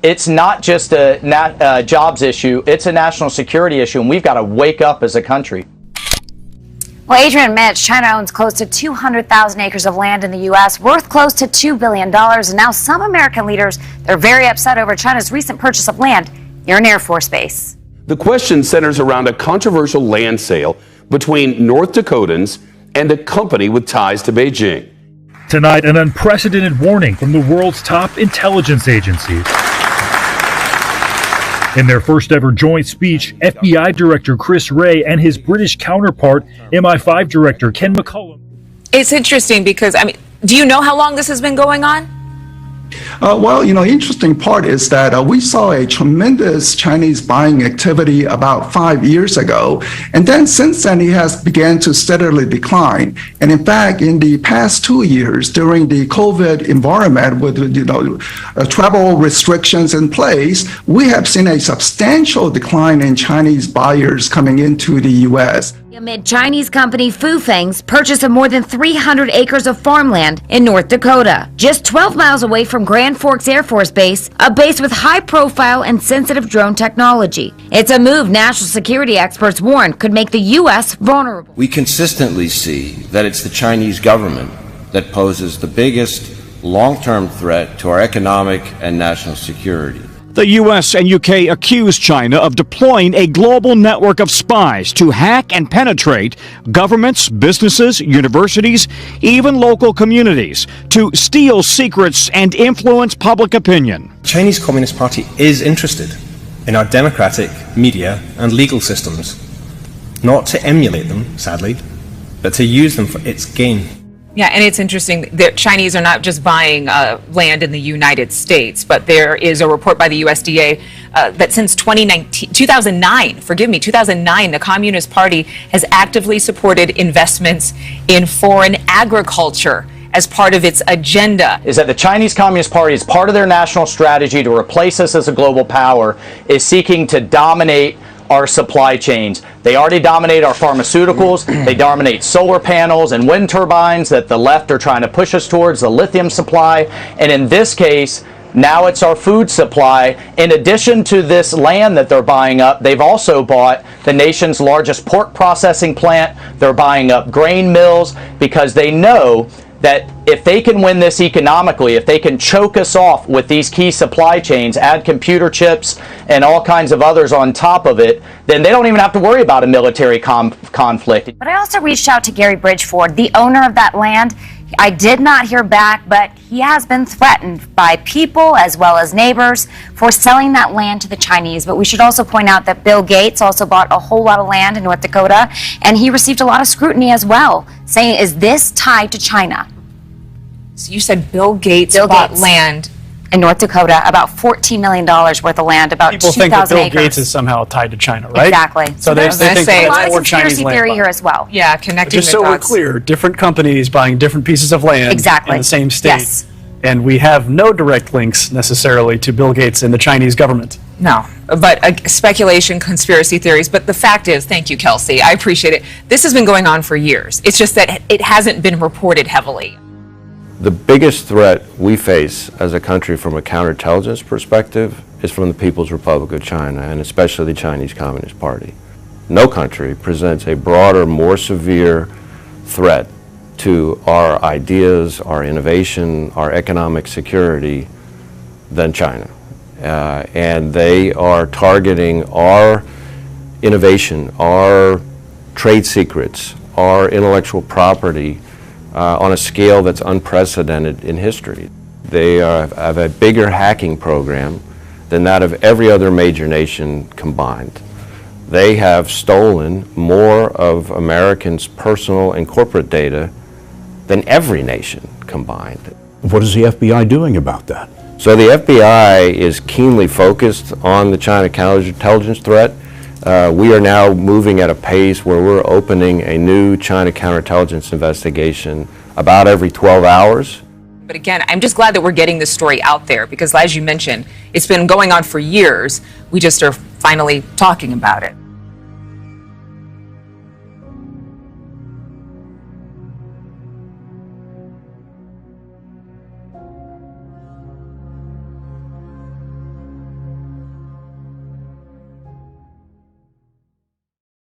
it's not just a jobs issue, it's a national security issue, and we've got to wake up as a country. Well, Adrian admits China owns close to 200,000 acres of land in the U.S., worth close to $2 billion. And now some American leaders, they're very upset over China's recent purchase of land near an Air Force base. The question centers around a controversial land sale between North Dakotans and a company with ties to Beijing. Tonight, an unprecedented warning from the world's top intelligence agencies. In their first ever joint speech, FBI Director Chris Wray and his British counterpart, MI5 Director Ken McCullum. It's interesting because, do you know how long this has been going on? Well, interesting part is that we saw a tremendous Chinese buying activity about 5 years ago. And then since then, it has began to steadily decline. And in fact, in the past 2 years, during the COVID environment with, travel restrictions in place, we have seen a substantial decline in Chinese buyers coming into the U.S. Amid Chinese company Fufeng's purchase of more than 300 acres of farmland in North Dakota, just 12 miles away from Grand Forks Air Force Base, a base with high-profile and sensitive drone technology. It's a move national security experts warn could make the U.S. vulnerable. We consistently see that it's the Chinese government that poses the biggest long-term threat to our economic and national security. The U.S. and U.K. accuse China of deploying a global network of spies to hack and penetrate governments, businesses, universities, even local communities, to steal secrets and influence public opinion. The Chinese Communist Party is interested in our democratic, media, and legal systems, not to emulate them, sadly, but to use them for its gain. Yeah, and it's interesting that Chinese are not just buying land in the United States, but there is a report by the USDA that since 2009, the Communist Party has actively supported investments in foreign agriculture as part of its agenda. Is that the Chinese Communist Party, as part of their national strategy to replace us as a global power, is seeking to dominate our supply chains. They already dominate our pharmaceuticals, they dominate solar panels and wind turbines that the left are trying to push us towards, the lithium supply, and in this case, now it's our food supply. In addition to this land that they're buying up, they've also bought the nation's largest pork processing plant. They're buying up grain mills because they know that if they can win this economically, if they can choke us off with these key supply chains, add computer chips and all kinds of others on top of it, then they don't even have to worry about a military conflict. But I also reached out to Gary Bridgeford, the owner of that land. I did not hear back, but he has been threatened by people as well as neighbors for selling that land to the Chinese. But we should also point out that Bill Gates also bought a whole lot of land in North Dakota, and he received a lot of scrutiny as well, saying, is this tied to China? So you said Bill Gates bought land in North Dakota, about $14 million worth of land, about 2,000 acres. People think that Bill Gates is somehow tied to China, right? Exactly. So they think a lot of more Chinese conspiracy land theory here as well. Yeah, connecting just the so dots. we're clear, different companies buying different pieces of land Exactly. in the same state. Yes. And we have no direct links necessarily to Bill Gates and the Chinese government. No, but speculation, conspiracy theories. But the fact is, thank you, Kelsey, I appreciate it. This has been going on for years. It's just that it hasn't been reported heavily. The biggest threat we face as a country from a counterintelligence perspective is from the People's Republic of China, and especially the Chinese Communist Party. No country presents a broader, more severe threat to our ideas, our innovation, our economic security than China. And they are targeting our innovation, our trade secrets, our intellectual property on a scale that's unprecedented in history. They have a bigger hacking program than that of every other major nation combined. They have stolen more of Americans' personal and corporate data than every nation combined. What is the FBI doing about that? So the FBI is keenly focused on the China counterintelligence threat. We are now moving at a pace where we're opening a new China counterintelligence investigation about every 12 hours. But again, I'm just glad that we're getting this story out there because, as you mentioned, it's been going on for years. We just are finally talking about it.